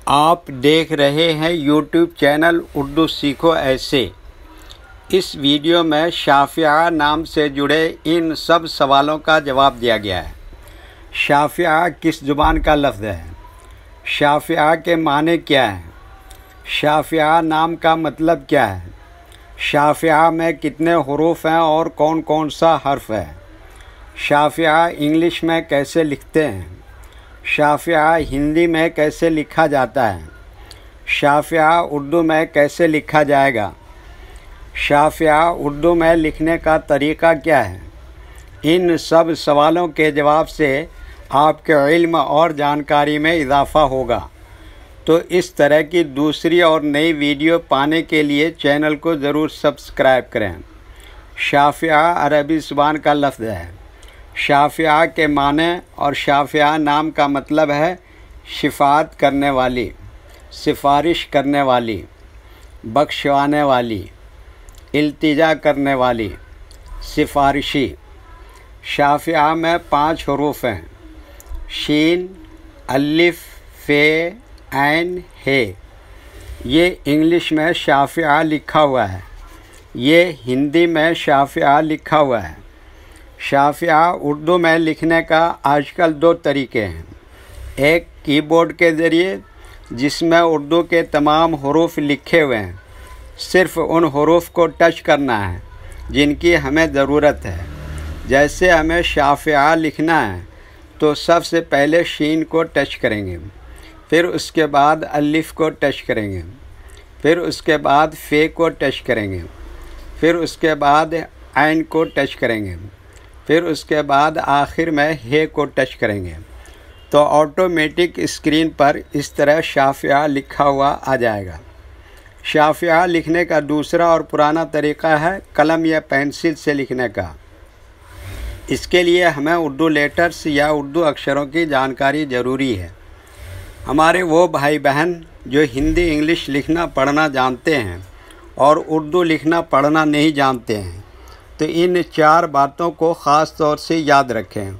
आप देख रहे हैं यूट्यूब चैनल उर्दू सीखो ऐसे। इस वीडियो में शाफ़िया नाम से जुड़े इन सब सवालों का जवाब दिया गया है। शाफ़िया किस ज़ुबान का लफ्ज़ है? शाफ़िया के माने क्या हैं? शाफ़िया नाम का मतलब क्या है? शाफ़िया में कितने हुरूफ हैं और कौन कौन सा हर्फ है? शाफ़िया इंग्लिश में कैसे लिखते हैं? शाफ़िया हिंदी में कैसे लिखा जाता है? शाफ़िया उर्दू में कैसे लिखा जाएगा? शाफ़िया उर्दू में लिखने का तरीक़ा क्या है? इन सब सवालों के जवाब से आपके इल्म और जानकारी में इजाफ़ा होगा। तो इस तरह की दूसरी और नई वीडियो पाने के लिए चैनल को ज़रूर सब्सक्राइब करें। शाफ़िया अरबी ज़ुबान का लफ्ज़ है। शाफ़िया के माने और शाफ़िया नाम का मतलब है शिफ़ात करने वाली, सिफारिश करने वाली, बख्शवाने वाली, इल्तिजा करने वाली, सिफारिशी। शाफ़िया में 5 हुरूफ हैं: शीन, अलिफ, फ़े, ऐन, हे। ये इंग्लिश में शाफ़िया लिखा हुआ है। ये हिंदी में शाफ़िया लिखा हुआ है। शाफ़िया उर्दू में लिखने का आजकल 2 तरीक़े हैं। एक कीबोर्ड के ज़रिए, जिसमें उर्दू के तमाम हुरूफ लिखे हुए हैं। सिर्फ़ उन हुरूफ को टच करना है जिनकी हमें ज़रूरत है। जैसे हमें शाफ़िया लिखना है तो सबसे पहले शीन को टच करेंगे, फिर उसके बाद अलिफ को टच करेंगे, फिर उसके बाद फ़े को टच करेंगे, फिर उसके बाद ऐन को टच करेंगे, फिर उसके बाद आखिर में हे को टच करेंगे। तो ऑटोमेटिक स्क्रीन पर इस तरह शाफ़िया लिखा हुआ आ जाएगा। शाफ़िया लिखने का दूसरा और पुराना तरीक़ा है कलम या पेंसिल से लिखने का। इसके लिए हमें उर्दू लेटर्स या उर्दू अक्षरों की जानकारी ज़रूरी है। हमारे वो भाई बहन जो हिंदी इंग्लिश लिखना पढ़ना जानते हैं और उर्दू लिखना पढ़ना नहीं जानते हैं, तो इन 4 बातों को ख़ास तौर से याद रखें।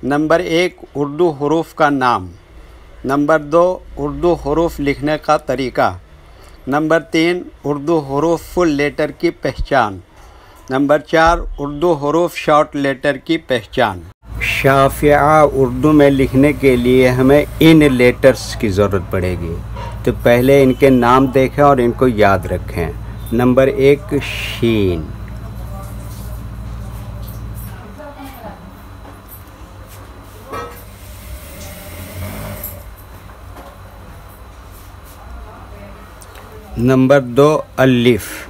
नंबर 1, उर्दू हुरूफ का नाम। नंबर 2, उर्दू हुरूफ लिखने का तरीक़ा। नंबर 3, उर्दू हुरूफ फुल लेटर की पहचान। नंबर 4, उर्दू हुरूफ शॉर्ट लेटर की पहचान। शाफ़िया उर्दू में लिखने के लिए हमें इन लेटर्स की ज़रूरत पड़ेगी। तो पहले इनके नाम देखें और इनको याद रखें। नंबर 1, शीन। नंबर 2, अलिफ।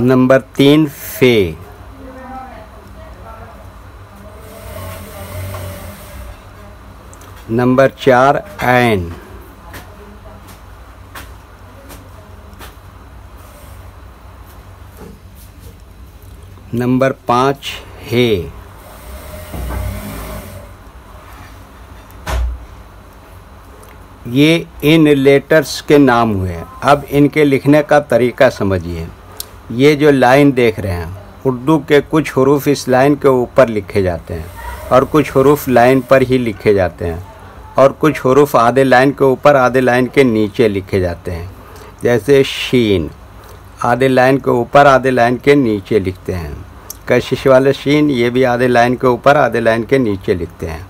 नंबर 3, फ़े। नंबर 4, ऐन। नंबर 5, हे। ये इन लेटर्स के नाम हुए। अब इनके लिखने का तरीक़ा समझिए। ये जो लाइन देख रहे हैं, उर्दू के कुछ हुरूफ इस लाइन के ऊपर लिखे जाते हैं और कुछ हुरूफ लाइन पर ही लिखे जाते हैं और कुछ हुरूफ आधे लाइन के ऊपर आधे लाइन के नीचे लिखे जाते हैं। जैसे शीन आधे लाइन के ऊपर आधे लाइन के नीचे लिखते हैं। कशिश वाले शीन, ये भी आधे लाइन के ऊपर आधे लाइन के नीचे लिखते हैं।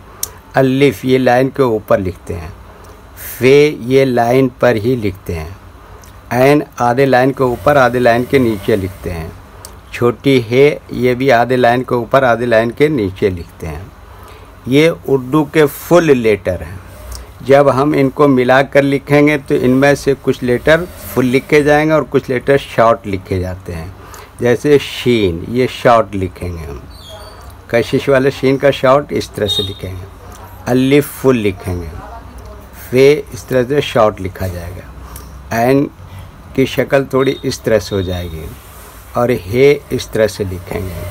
अलिफ ये लाइन के ऊपर लिखते हैं। फ़े ये लाइन पर ही लिखते हैं। ऐन आधे लाइन के ऊपर आधे लाइन के नीचे लिखते हैं। छोटी हे ये भी आधे लाइन के ऊपर आधे लाइन के नीचे लिखते हैं। ये उर्दू के फुल लेटर हैं। जब हम इनको मिलाकर लिखेंगे तो इनमें से कुछ लेटर फुल लिखे जाएंगे और कुछ लेटर शॉर्ट लिखे जाते हैं। जैसे शीन, ये शॉर्ट लिखेंगे हम। कशिश वाले शीन का शॉर्ट इस तरह से लिखेंगे। अलिफ फुल लिखेंगे। फ़े इस तरह से शॉर्ट लिखा जाएगा। ऐन की शक्ल थोड़ी इस तरह से हो जाएगी और हे इस तरह से लिखेंगे।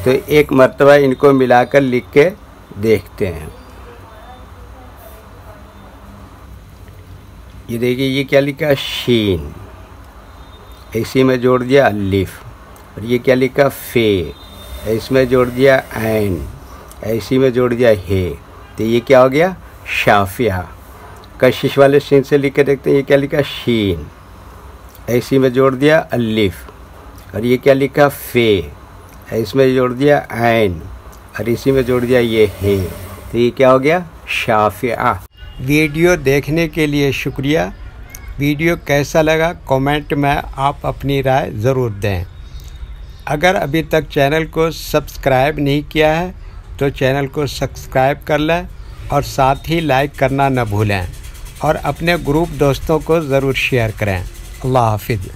तो एक मर्तबा इनको मिलाकर लिख के देखते हैं। ये देखिए, ये क्या लिखा? शीन। इसी में जोड़ दिया अलिफ, और ये क्या लिखा फे, इसमें जोड़ दिया ऐन, इसी में जोड़ दिया हे, तो ये क्या हो गया शाफिया। कशिश वाले शीन से लिख के देखते हैं, ये क्या लिखा शीन, इसी में जोड़ दिया अलिफ, और ये क्या लिखा फे, इसमें जोड़ दिया ऐन, और इसी में जोड़ दिया ये हे, तो ये क्या हो गया शाफिया। वीडियो देखने के लिए शुक्रिया। वीडियो कैसा लगा कमेंट में आप अपनी राय ज़रूर दें। अगर अभी तक चैनल को सब्सक्राइब नहीं किया है तो चैनल को सब्सक्राइब कर लें और साथ ही लाइक करना न भूलें और अपने ग्रुप दोस्तों को ज़रूर शेयर करें। अल्लाह हाफिज़।